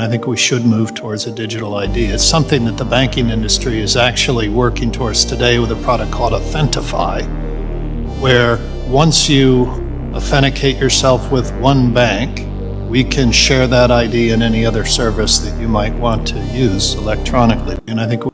I think we should move towards a digital ID. It's something that the banking industry is actually working towards today with a product called Authentify, where once you authenticate yourself with one bank, we can share that ID in any other service that you might want to use electronically. And I think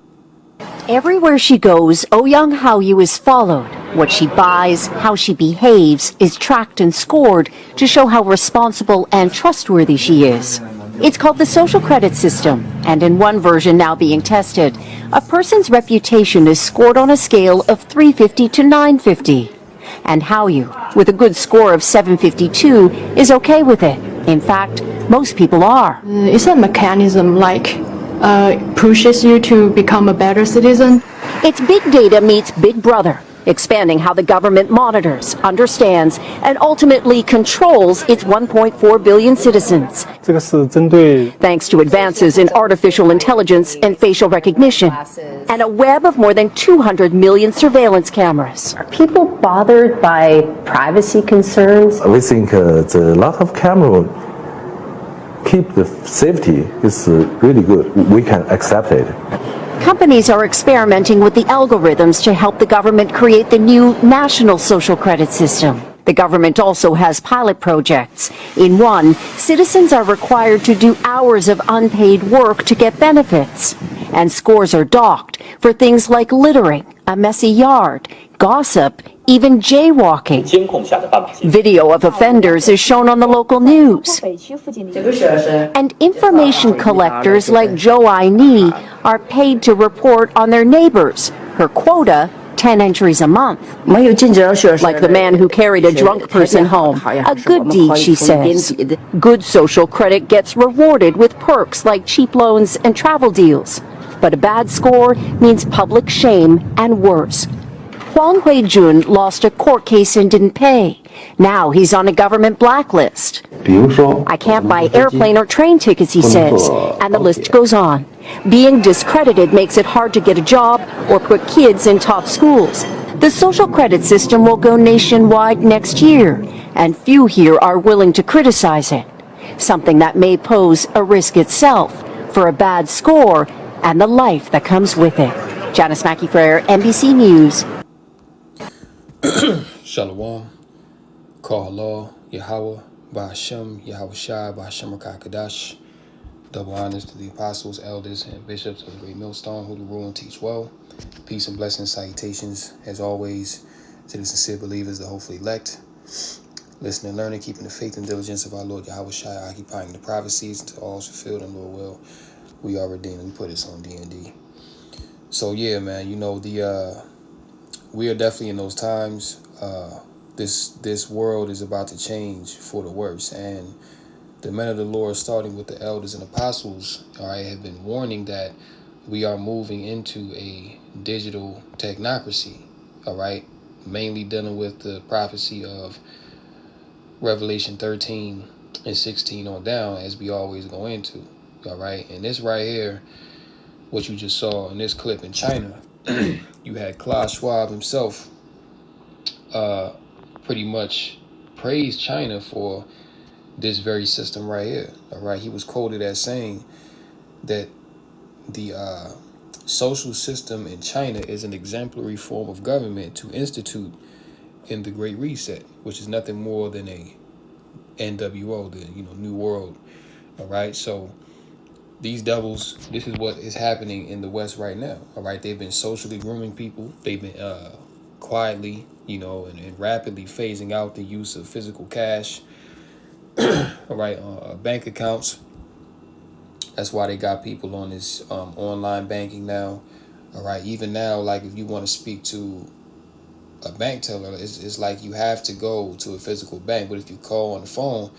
everywhere she goes, Ouyang Haoyu is followed. What she buys, how she behaves, is tracked and scored to show how responsible and trustworthy she is. It's called the social credit system, and in one version now being tested, a person's reputation is scored on a scale of 350 to 950. And Haoyu, with a good score of 752, is okay with it. In fact, most people are. It's a mechanism pushes you to become a better citizen. It's big data meets Big Brother, expanding how the government monitors, understands, and ultimately controls its 1.4 billion citizens. Thanks to advances in artificial intelligence and facial recognition, and a web of more than 200 million surveillance cameras. Are people bothered by privacy concerns? We think the lot of camera keep the safety is really good. We can accept it. Companies are experimenting with the algorithms to help the government create the new national social credit system. The government also has pilot projects. In one, citizens are required to do hours of unpaid work to get benefits. And scores are docked for things like littering, a messy yard, gossip, even jaywalking. Video of offenders is shown on the local news. And information collectors like Zhou Ai-ni are paid to report on their neighbors. Her quota, 10 entries a month. Like the man who carried a drunk person home. A good deed, she says. Good social credit gets rewarded with perks like cheap loans and travel deals. But a bad score means public shame and worse. Huang Huijun lost a court case and didn't pay. Now he's on a government blacklist. I can't buy airplane or train tickets, he says, and the list goes on. Being discredited makes it hard to get a job or put kids in top schools. The social credit system will go nationwide next year, and few here are willing to criticize it. Something that may pose a risk itself for a bad score and the life that comes with it. Janice Mackey-Frere, NBC News. Shalom, Ka'Allah, Yahweh, Ba'Hashem, Yahweh Shai, Ba'Hashem Rakakadash. Double honors to the apostles, elders, and bishops of the great millstone who to rule and teach well. Peace and blessings, salutations, as always, to the sincere believers, the hopefully elect. Listening and learning, keeping the faith and diligence of our Lord Yahweh Shai, occupying the prophecies until all is fulfilled and Lord will. We are redeemed. We put this on D&D. So yeah, man, you know, we are definitely in those times. This world is about to change for the worse, and the men of the Lord, starting with the elders and apostles, all right, have been warning that we are moving into a digital technocracy, all right, mainly dealing with the prophecy of Revelation 13 and 16 on down, as we always go into, all right. And this right here, what you just saw in this clip in China, you had Klaus Schwab himself pretty much praised China for this very system right here. All right, he was quoted as saying that the social system in China is an exemplary form of government to institute in the Great Reset, which is nothing more than a NWO, the New World. All right, so these devils, this is what is happening in the West right now. All right, they've been socially grooming people. They've been quietly, and rapidly phasing out the use of physical cash. All right, bank accounts. That's why they got people on this online banking now. All right, even now, like if you want to speak to a bank teller, it's like you have to go to a physical bank. But if you call on the phone,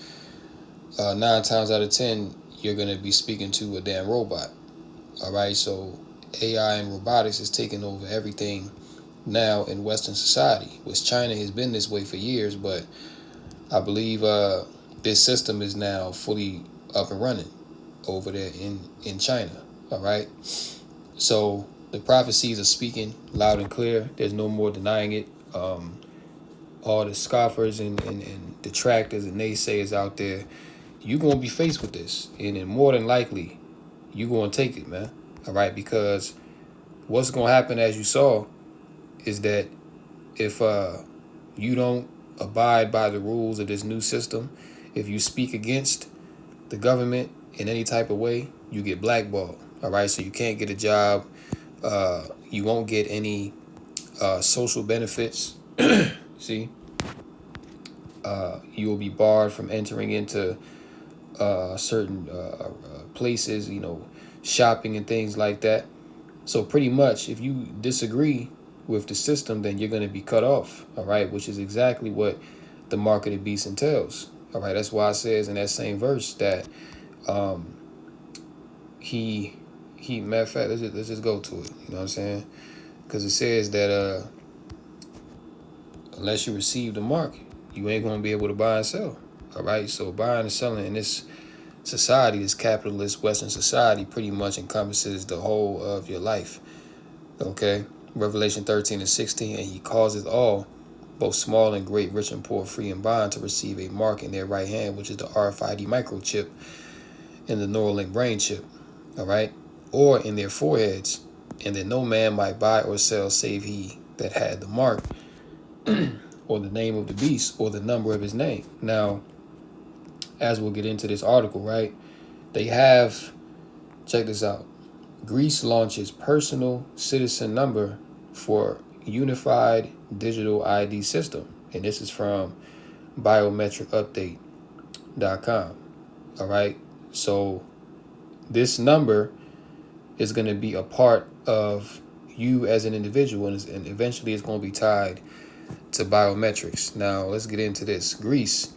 9 times out of 10, you're going to be speaking to a damn robot. All right, so AI and robotics is taking over everything now in Western society, which China has been this way for years, but I believe this system is now fully up and running over there in China. All right, so the prophecies are speaking loud and clear. There's no more denying it. All the scoffers and detractors and naysayers out there, you're going to be faced with this. And then more than likely, you're going to take it, man. All right? Because what's going to happen, as you saw, is that if you don't abide by the rules of this new system, if you speak against the government in any type of way, you get blackballed. All right? So you can't get a job. You won't get any social benefits. See? You will be barred from entering into certain places, shopping and things like that. So pretty much, if you disagree with the system, then you're going to be cut off. All right, which is exactly what the mark of the beast entails. All right, that's why it says in that same verse that he matter of fact, let's just go to it. You know what I'm saying? Because it says that unless you receive the mark, you ain't going to be able to buy and sell. All right, so buying and selling in this society, this capitalist Western society, pretty much encompasses the whole of your life. Okay, Revelation 13:16, and he causes all, both small and great, rich and poor, free and bond, to receive a mark in their right hand, which is the RFID microchip and the Neuralink brain chip. All right, or in their foreheads, and that no man might buy or sell save he that had the mark or the name of the beast or the number of his name. Now, as we'll get into this article, right, they have, check this out, Greece launches personal citizen number for unified digital ID system. And this is from biometricupdate.com. All right. So this number is going to be a part of you as an individual, and eventually it's going to be tied to biometrics. Now, let's get into this. Greece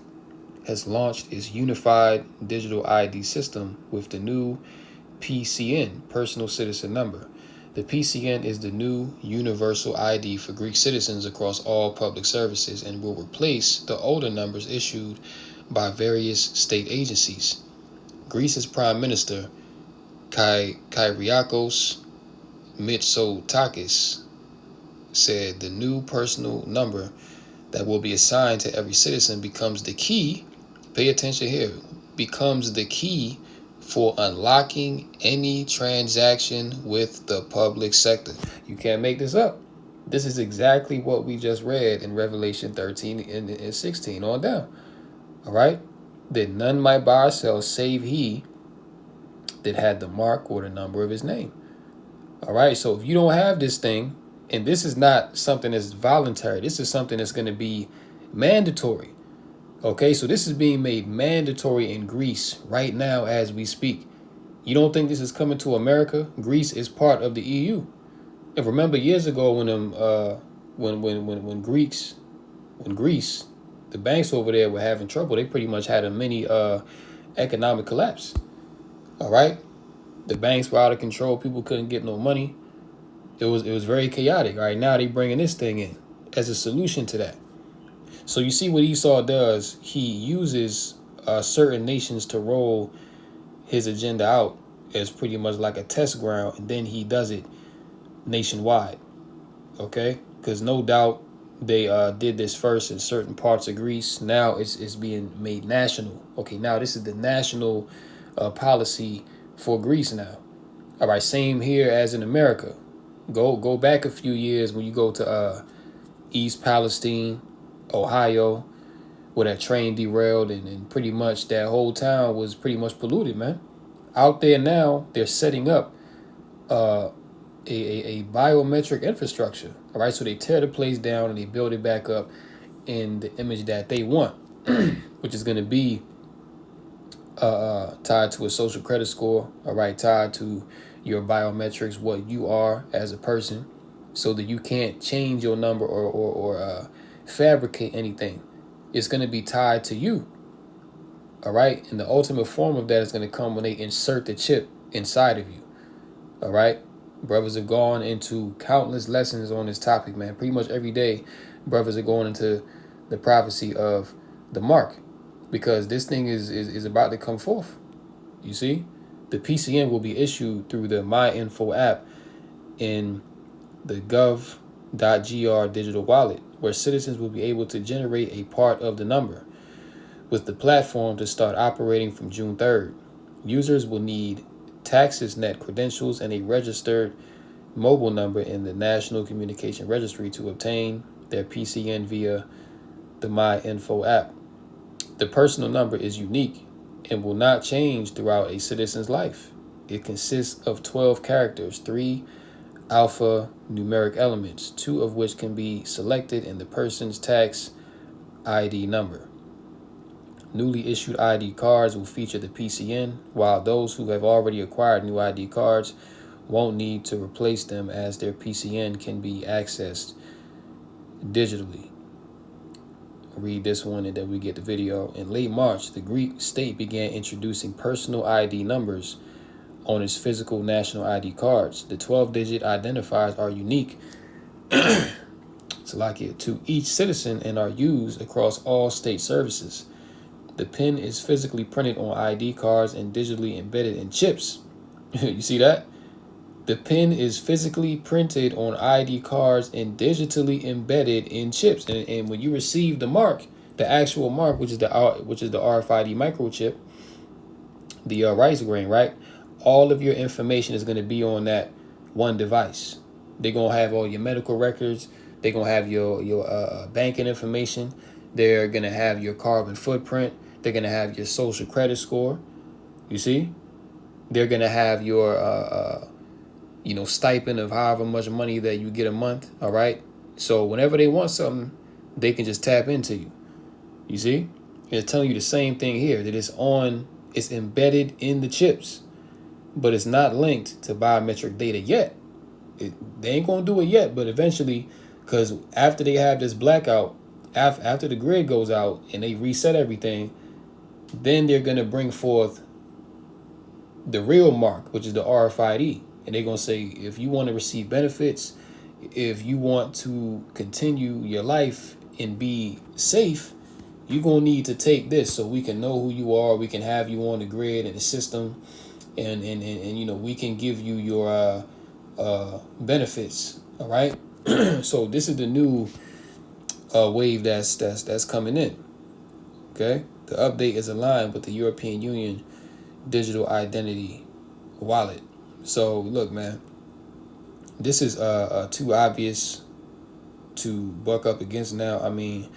has launched its unified digital ID system with the new PCN, personal citizen number. The PCN is the new universal ID for Greek citizens across all public services and will replace the older numbers issued by various state agencies. Greece's Prime Minister Kyriakos Mitsotakis said the new personal number that will be assigned to every citizen becomes the key, pay attention here, becomes the key for unlocking any transaction with the public sector. You can't make this up. This is exactly what we just read in Revelation 13 and 16 on down. All right? That none might buy or sell save he that had the mark or the number of his name. All right? So if you don't have this thing, and this is not something that's voluntary, this is something that's going to be mandatory. Okay, so this is being made mandatory in Greece right now as we speak. You don't think this is coming to America? Greece is part of the EU. And remember years ago when Greece, the banks over there were having trouble, they pretty much had a mini economic collapse. All right, the banks were out of control. People couldn't get no money. It was very chaotic. All right, now they bringing this thing in as a solution to that. So you see what Esau does. He uses certain nations to roll his agenda out as pretty much like a test ground, and then he does it nationwide. Okay, because no doubt they did this first in certain parts of Greece. Now it's being made national. Okay, now this is the national policy for Greece now. All right, same here as in America. Go back a few years when you go to East Palestine, Ohio, where that train derailed, and pretty much that whole town was pretty much polluted, man. Out there now, they're setting up a biometric infrastructure. All right, so they tear the place down and they build it back up in the image that they want, which is going to be tied to a social credit score. All right, tied to your biometrics, what you are as a person, so that you can't change your number or fabricate anything. It's going to be tied to you. All right, and the ultimate form of that is going to come when they insert the chip inside of you. All right, brothers have gone into countless lessons on this topic, man. Pretty much every day, brothers are going into the prophecy of the mark, because this thing is about to come forth. You see, the PCN will be issued through the MyInfo app in the gov.gr digital wallet, where citizens will be able to generate a part of the number. with the platform to start operating from June 3rd. Users will need TaxisNet credentials and a registered mobile number in the National Communication Registry to obtain their PCN via the MyInfo app. The personal number is unique and will not change throughout a citizen's life. It consists of 12 characters, 3 alphanumeric elements, 2 of which can be selected in the person's tax ID number. Newly issued ID cards will feature the PCN, while those who have already acquired new ID cards won't need to replace them as their PCN can be accessed digitally. Read this one and then we get the video. In late March, the Greek state began introducing personal ID numbers on its physical national ID cards. The 12-digit identifiers are unique to each citizen and are used across all state services. The PIN is physically printed on ID cards and digitally embedded in chips. You see that? The PIN is physically printed on ID cards and digitally embedded in chips. And when you receive the mark, the actual mark, which is the RFID microchip, the rice grain, right? All of your information is going to be on that one device. They're going to have all your medical records. They're going to have your banking information. They're going to have your carbon footprint. They're going to have your social credit score. You see? They're going to have your stipend of however much money that you get a month. All right. So whenever they want something, they can just tap into you. You see? It's telling you the same thing here, that it's embedded in the chips, but it's not linked to biometric data yet. They ain't going to do it yet, but eventually, because after they have this blackout, after the grid goes out and they reset everything, then they're going to bring forth the real mark, which is the RFID. And they're going to say, if you want to receive benefits, if you want to continue your life and be safe, you're going to need to take this so we can know who you are. We can have you on the grid and the system. And we can give you your benefits. All right. So this is the new wave that's coming in. Okay. The update is aligned with the European Union digital identity wallet. So look, man, this is too obvious to buck up against now. I mean,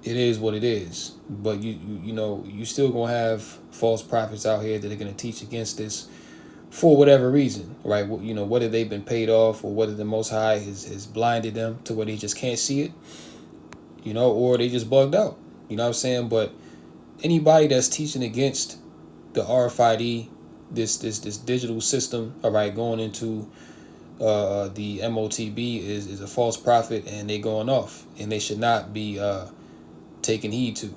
it is what it is, but you still gonna have false prophets out here that are gonna teach against this for whatever reason, right? Whether they've been paid off or whether the Most High has blinded them to where they just can't see it, or they just bugged out. You know what I'm saying? But anybody that's teaching against the RFID, this digital system, all right, going into the MOTB is a false prophet, and they going off, and they should not be taking heed to.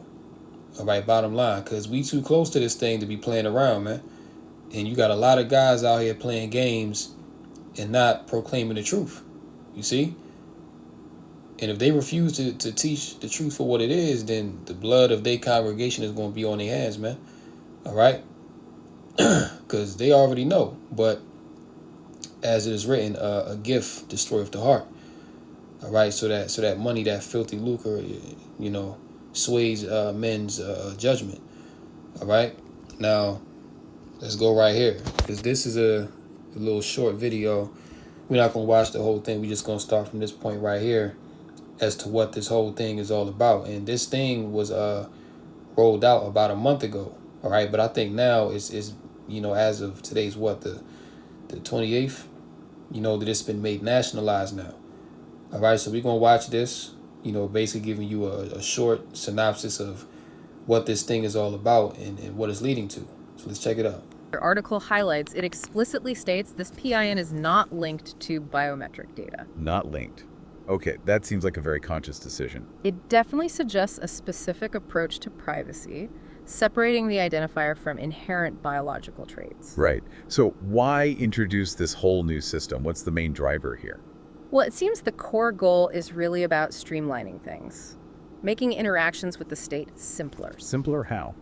All right, bottom line, because we too close to this thing to be playing around, man. And you got a lot of guys out here playing games and not proclaiming the truth. You see? And if they refuse to teach the truth for what it is, then the blood of their congregation is going to be on their hands, man. All right? Because they already know. But as it is written, a gift destroyeth the heart. All right? So that money, that filthy lucre, sways men's judgment. All right? Now, let's go right here, because this is a little short video. We're not going to watch the whole thing. We're just going to start from this point right here as to what this whole thing is all about. And this thing was rolled out about a month ago. All right. But I think now is as of today's the 28th, that it's been made nationalized now. All right. So we're going to watch this, basically giving you a short synopsis of what this thing is all about and what it's leading to. So let's check it out. The article highlights, it explicitly states this PIN is not linked to biometric data. Not linked. Okay, that seems like a very conscious decision. It definitely suggests a specific approach to privacy, separating the identifier from inherent biological traits. Right. So why introduce this whole new system? What's the main driver here? Well, it seems the core goal is really about streamlining things, making interactions with the state simpler. Simpler how?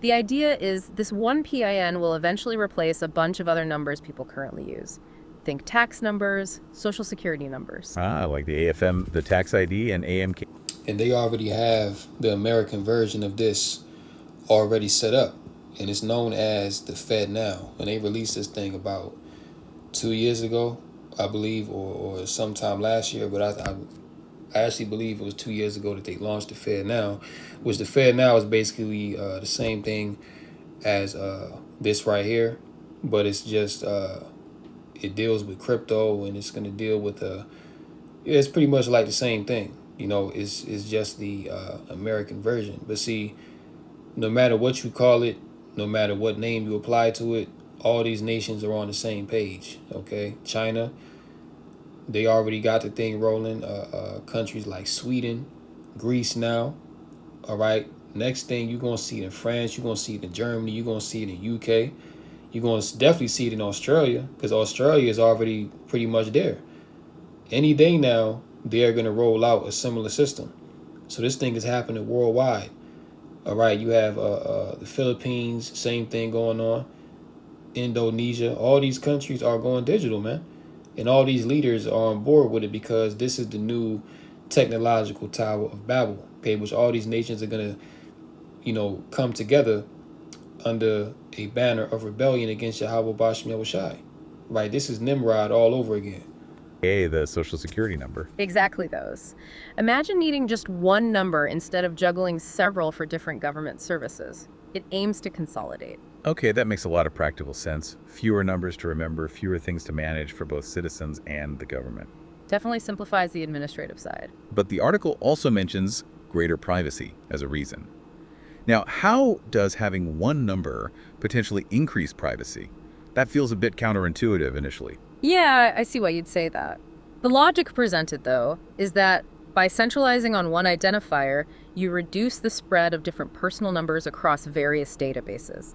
The idea is this one PIN will eventually replace a bunch of other numbers people currently use. Think tax numbers, social security numbers. Like the AFM, the tax ID, and AMK. And they already have the American version of this already set up, and it's known as the Fed now. And they released this thing about 2 years ago, I believe, or sometime last year, but I actually believe it was 2 years ago that they launched the Fed now, which the Fed now is basically the same thing as this right here, but it's just it deals with crypto, and it's going to deal with it's pretty much like the same thing. It's just the American version. But see, no matter what you call it, no matter what name you apply to it, all these nations are on the same page. Okay, China, they already got the thing rolling. Countries like Sweden, Greece now. All right. Next thing you're gonna see it in France, you're gonna see it in Germany, you're gonna see it in UK, you're gonna definitely see it in Australia, because Australia is already pretty much there. Any day now, they're gonna roll out a similar system. So this thing is happening worldwide. All right, you have the Philippines, same thing going on. Indonesia, all these countries are going digital, man. And all these leaders are on board with it because this is the new technological Tower of Babel, okay, which all these nations are going to, come together under a banner of rebellion against Yahweh Basham Shai. Right? This is Nimrod all over again. The social security number. Exactly those. Imagine needing just one number instead of juggling several for different government services. It aims to consolidate. Okay, that makes a lot of practical sense. Fewer numbers to remember, fewer things to manage for both citizens and the government. Definitely simplifies the administrative side. But the article also mentions greater privacy as a reason. Now, how does having one number potentially increase privacy? That feels a bit counterintuitive initially. Yeah, I see why you'd say that. The logic presented, though, is that by centralizing on one identifier, you reduce the spread of different personal numbers across various databases.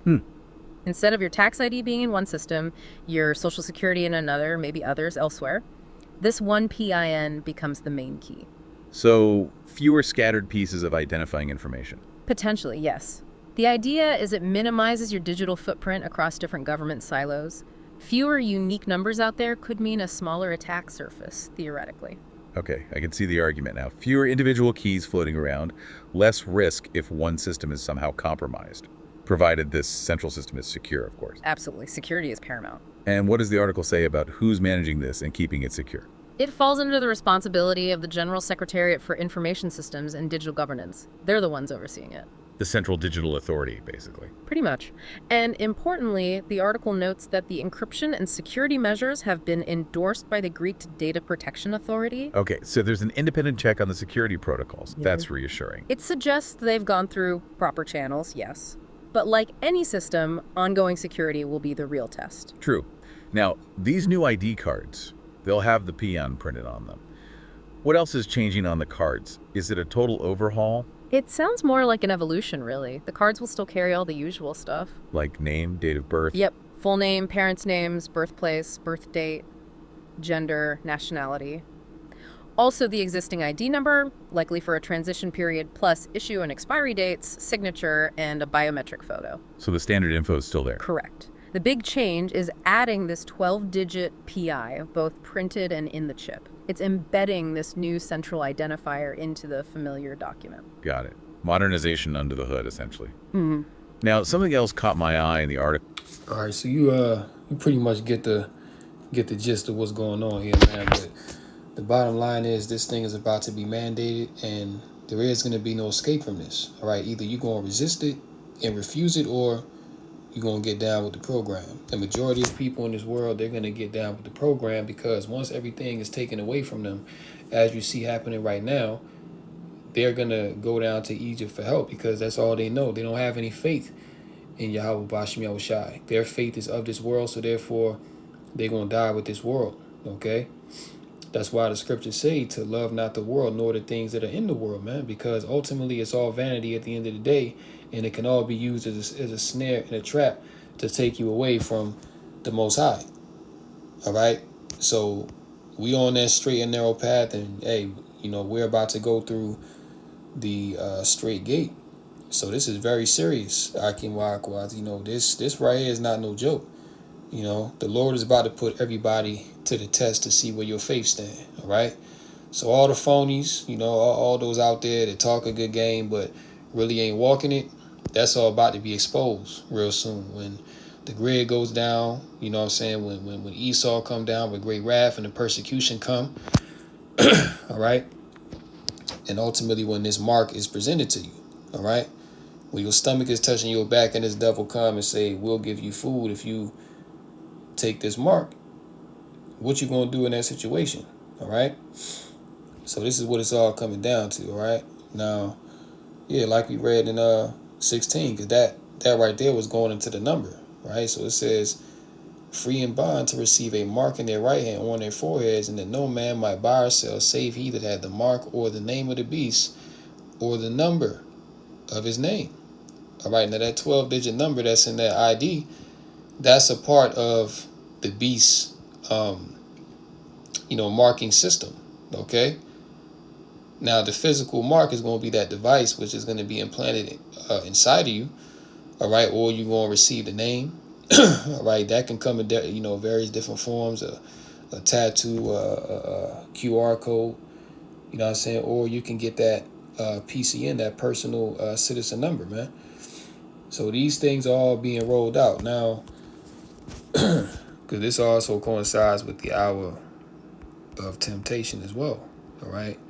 Instead of your tax ID being in one system, your social security in another, maybe others elsewhere, this one PIN becomes the main key. So, fewer scattered pieces of identifying information. Potentially, yes. The idea is it minimizes your digital footprint across different government silos. Fewer unique numbers out there could mean a smaller attack surface, theoretically. Okay, I can see the argument now. Fewer individual keys floating around, less risk if one system is somehow compromised, provided this central system is secure, of course. Absolutely. Security is paramount. And what does the article say about who's managing this and keeping it secure? It falls under the responsibility of the General Secretariat for Information Systems and Digital Governance. They're the ones overseeing it. The Central Digital Authority, basically. Pretty much. And importantly, the article notes that the encryption and security measures have been endorsed by the Greek Data Protection Authority. Okay, so there's an independent check on the security protocols. Yeah. That's reassuring. It suggests they've gone through proper channels, yes. But like any system, ongoing security will be the real test. True. Now, these new ID cards, they'll have the PIN printed on them. What else is changing on the cards? Is it a total overhaul? It sounds more like an evolution, really. The cards will still carry all the usual stuff. Like name, date of birth? Yep. Full name, parents' names, birthplace, birth date, gender, nationality. Also the existing ID number, likely for a transition period, plus issue and expiry dates, signature, and a biometric photo. So the standard info is still there? Correct. The big change is adding this 12-digit PI, both printed and in the chip. It's embedding this new central identifier into the familiar document. Got it. Modernization under the hood, essentially. Now, something else caught my eye in the article. All right, so you pretty much get the gist of what's going on here, man. But the bottom line is this thing is about to be mandated, and there is going to be no escape from this. All right, either you're going to resist it and refuse it, or you're going to get down with the program. The majority of people in this world, they're going to get down with the program, because once everything is taken away from them, as you see happening right now, they're going to go down to Egypt for help, because that's all they know. They don't have any faith in Yahweh Basham Shai. Their faith is of this world, so therefore they're going to die with this world, okay? That's why the scriptures say to love not the world nor the things that are in the world, man, because ultimately it's all vanity at the end of the day, and it can all be used as a snare and a trap to take you away from the Most High. All right? So we on that straight and narrow path, and hey, we're about to go through the straight gate. So this is very serious. Akim Wa'akwaz. This right here is not no joke. The Lord is about to put everybody to the test to see where your faith stand. All right? So all the phonies, all those out there that talk a good game but really ain't walking it, That's all about to be exposed real soon. When the grid goes down, you know what I'm saying? When Esau come down with great wrath and the persecution come, all right? And ultimately when this mark is presented to you, all right? When your stomach is touching your back and this devil come and say, we'll give you food if you take this mark, what you gonna do in that situation, all right? So this is what it's all coming down to, all right? Now, yeah, like we read in 16, because that right there was going into the number, right? So it says, free and bond to receive a mark in their right hand on their foreheads, and that no man might buy or sell save he that had the mark or the name of the beast or the number of his name. All right, now that 12-digit number that's in that ID, that's a part of the beast, marking system, okay? Now, the physical mark is going to be that device, which is going to be implanted inside of you, all right? Or you're going to receive the name, all right? That can come in, various different forms, a tattoo, a QR code, you know what I'm saying? Or you can get that PCN, that personal citizen number, man. So these things are all being rolled out now, because this also coincides with the hour of temptation as well, all right?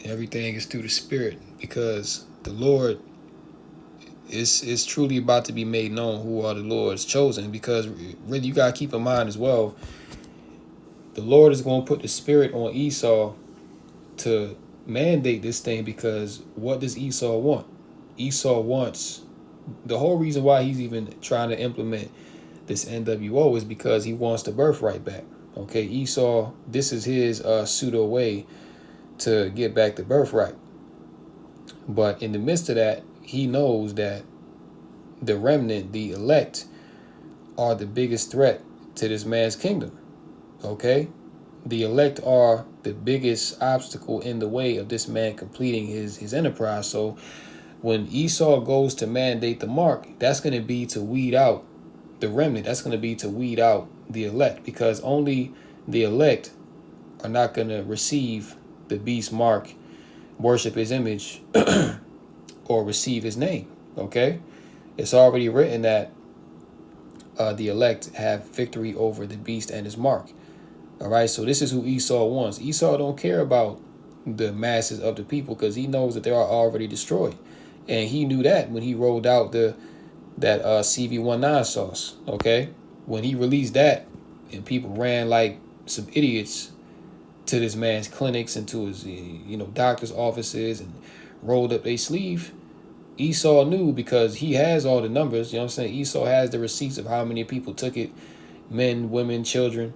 Everything is through the Spirit, because the Lord is truly about to be made known who are the Lord's chosen. Because really, you got to keep in mind as well, the Lord is going to put the Spirit on Esau to mandate this thing, because what does Esau want? Esau wants, the whole reason why he's even trying to implement this NWO is because he wants the birthright back. Okay, Esau, this is his pseudo way to get back the birthright. But in the midst of that, he knows that the remnant, the elect, are the biggest threat to this man's kingdom. Okay, the elect are the biggest obstacle in the way of this man completing his enterprise. So when Esau goes to mandate the mark, that's going to be to weed out the remnant. That's going to be to weed out the elect, because only the elect are not going to receive the beast mark, worship his image, or receive his name. Okay, it's already written that the elect have victory over the beast and his mark. All right, so this is who Esau wants. Esau don't care about the masses of the people, because he knows that they are already destroyed, and he knew that when he rolled out that CV19 sauce. Okay, when he released that, and people ran like some idiots to this man's clinics and to his doctor's offices and rolled up their sleeve, Esau knew, because he has all the numbers. You know what I'm saying? Esau has the receipts of how many people took it, men, women, children.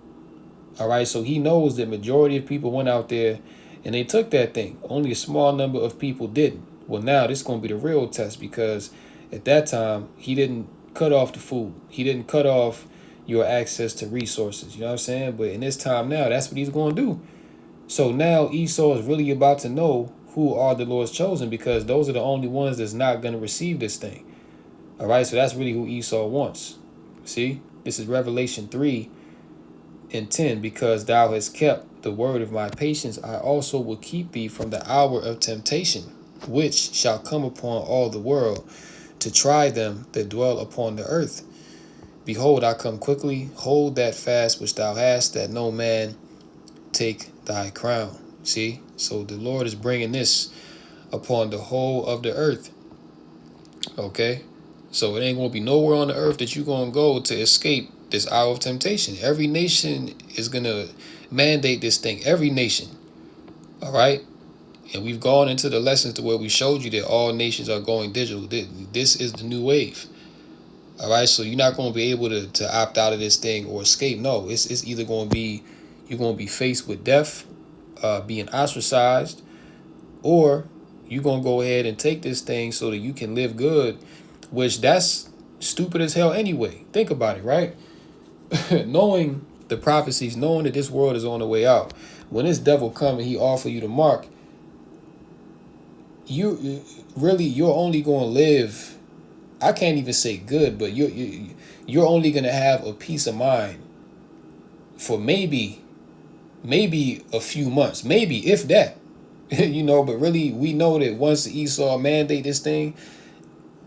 All right, so he knows that majority of people went out there and they took that thing. Only a small number of people didn't. Well, now this is going to be the real test, because at that time, he didn't cut off the food. He didn't cut off your access to resources. You know what I'm saying? But in this time now, that's what he's going to do. So now Esau is really about to know who are the Lord's chosen, because those are the only ones that's not going to receive this thing. All right, so that's really who Esau wants. See, this is Revelation 3:10. Because thou hast kept the word of my patience, I also will keep thee from the hour of temptation, which shall come upon all the world, to try them that dwell upon the earth. Behold, I come quickly. Hold that fast which thou hast, that no man take thy crown. See, so the Lord is bringing this upon the whole of the earth. Okay, so it ain't gonna be nowhere on the earth that you're gonna go to escape this hour of temptation. Every nation is gonna mandate this thing. Every nation. All right, and we've gone into the lessons to where we showed you that all nations are going digital. This is the new wave. All right, so you're not going to be able to opt out of this thing or escape. No, it's either going to be, you're going to be faced with death, being ostracized, or you're going to go ahead and take this thing so that you can live good, which that's stupid as hell anyway. Think about it, right? Knowing the prophecies, knowing that this world is on the way out, when this devil come and he offer you the mark, you're only going to live, I can't even say good, but you're only going to have a peace of mind for maybe a few months, maybe if that, but really we know that once Esau mandate this thing,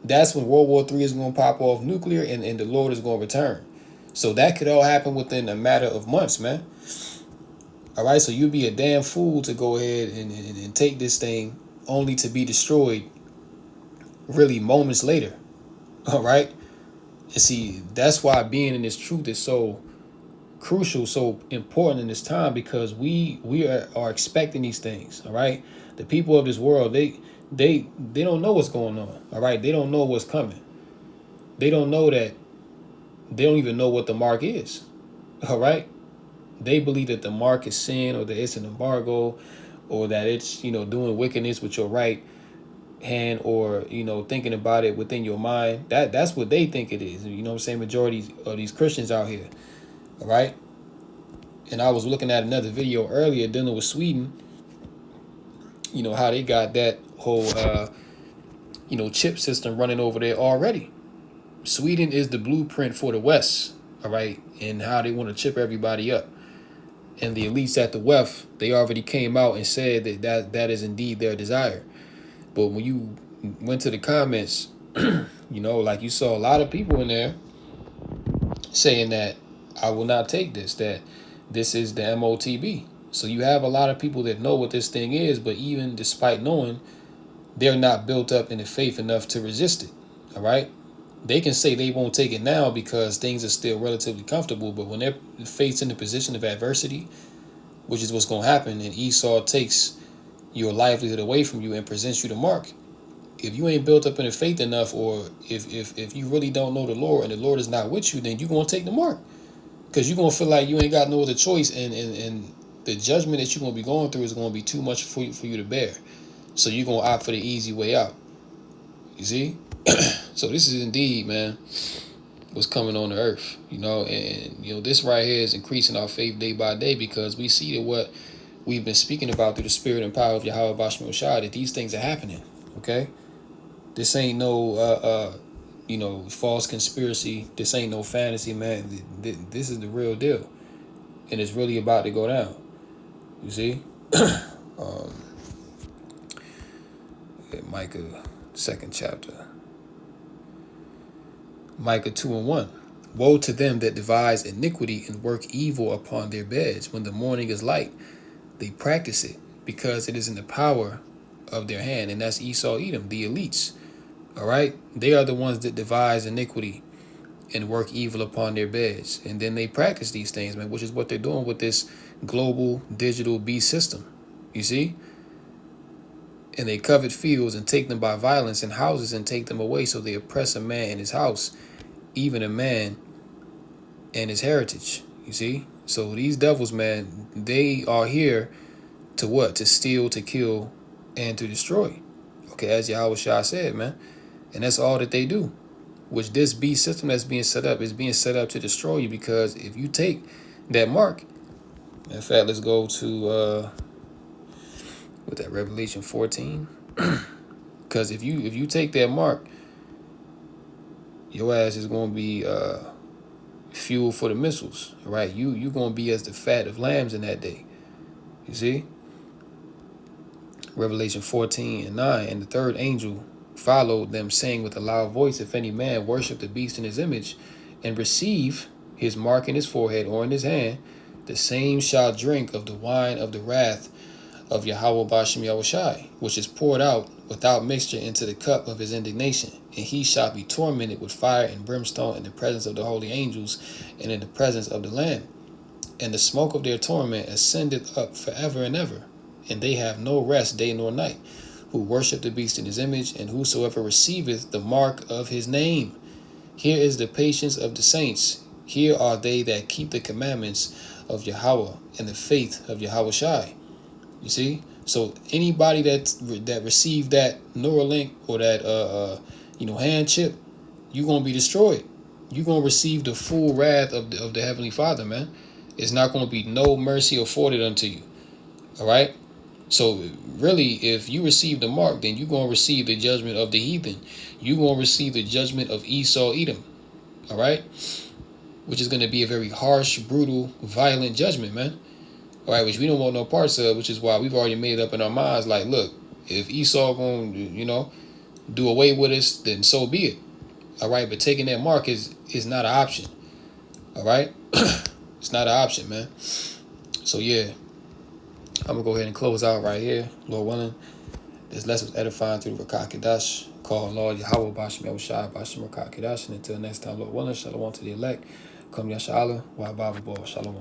that's when World War III is going to pop off nuclear, and the Lord is going to return. So that could all happen within a matter of months, man. All right, so you'd be a damn fool to go ahead and take this thing only to be destroyed really moments later. All right. And see, that's why being in this truth is so crucial, so important in this time, because we are expecting these things. All right. The people of this world, they don't know what's going on. All right. They don't know what's coming. They don't know that. They don't even know what the mark is. All right. They believe that the mark is sin, or that it's an embargo, or that it's, doing wickedness with your right hand, or thinking about it within your mind. That's what they think it is. You know what I'm saying? Majority of these Christians out here. All right. And I was looking at another video earlier dealing with Sweden, how they got that whole chip system running over there already. Sweden is the blueprint for the West. All right. And how they want to chip everybody up. And the elites at the West, they already came out and said that is indeed their desire. But when you went to the comments, like you saw a lot of people in there saying that I will not take this, that this is the MOTB. So you have a lot of people that know what this thing is, but even despite knowing, they're not built up in the faith enough to resist it. All right. They can say they won't take it now because things are still relatively comfortable, but when they're faced in the position of adversity, which is what's going to happen, and Esau takes your livelihood away from you and presents you the mark, if you ain't built up in the faith enough, or if you really don't know the Lord and the Lord is not with you, then you're going to take the mark, because you're going to feel like you ain't got no other choice, and the judgment that you're going to be going through is going to be too much for you to bear. So you're going to opt for the easy way out. You see? So this is indeed, man, what's coming on the earth, and this right here is increasing our faith day by day, because we see that what we've been speaking about through the spirit and power of Yahweh WATCHMAN REPORT, that these things are happening. Okay, this ain't no false conspiracy. This ain't no fantasy, man. This is the real deal, and it's really about to go down. You see? Micah 2nd chapter. Micah 2:1. Woe to them that devise iniquity and work evil upon their beds. When the morning is light, they practice it, because it is in the power of their hand. And that's Esau, Edom, the elites. All right? They are the ones that devise iniquity and work evil upon their beds. And then they practice these things, man, which is what they're doing with this global digital beast system. You see? And they covet fields and take them by violence, and houses and take them away. So they oppress a man in his house, even a man and his heritage. You see? So these devils, man, they are here to what? To steal, to kill, and to destroy. Okay, as Yahweh Shah said, man. And that's all that they do. Which this beast system that's being set up is being set up to destroy you, because if you take that mark, in fact, let's go to with that Revelation 14. Because if you take that mark, your ass is going to be fuel for the missiles. Right? You're going to be as the fat of lambs in that day. You see? Revelation 14:9. And the third angel followed them, saying with a loud voice, if any man worship the beast in his image, and receive his mark in his forehead or in his hand, the same shall drink of the wine of the wrath of Yahweh Bashem Yahushai, which is poured out without mixture into the cup of his indignation. And he shall be tormented with fire and brimstone in the presence of the holy angels and in the presence of the Lamb. And the smoke of their torment ascendeth up forever and ever. And they have no rest day nor night, who worship the beast in his image, and whosoever receiveth the mark of his name. Here is the patience of the saints. Here are they that keep the commandments of Yahweh and the faith of Yahweh Shai. You see? So anybody that received that Neuralink or that hand chip, you're gonna be destroyed. You're gonna receive the full wrath of the Heavenly Father, man. It's not gonna be no mercy afforded unto you. All right? So really, if you receive the mark, then you're gonna receive the judgment of the heathen. You're gonna receive the judgment of Esau, Edom. All right? Which is gonna be a very harsh, brutal, violent judgment, man. All right, which we don't want no parts of, which is why we've already made up in our minds, like, look, if Esau going to, do away with us, then so be it. All right, but taking that mark is not an option. All right, it's not an option, man. So yeah, I'm gonna go ahead and close out right here, Lord willing. This lesson was edifying through the Rakah Kedash. Call Lord Yahweh Bashim Yahushai Bashim Rakah Kedash. And until next time, Lord willing, shalom to the elect. Come Yashala, wa Baba Bo, shalom.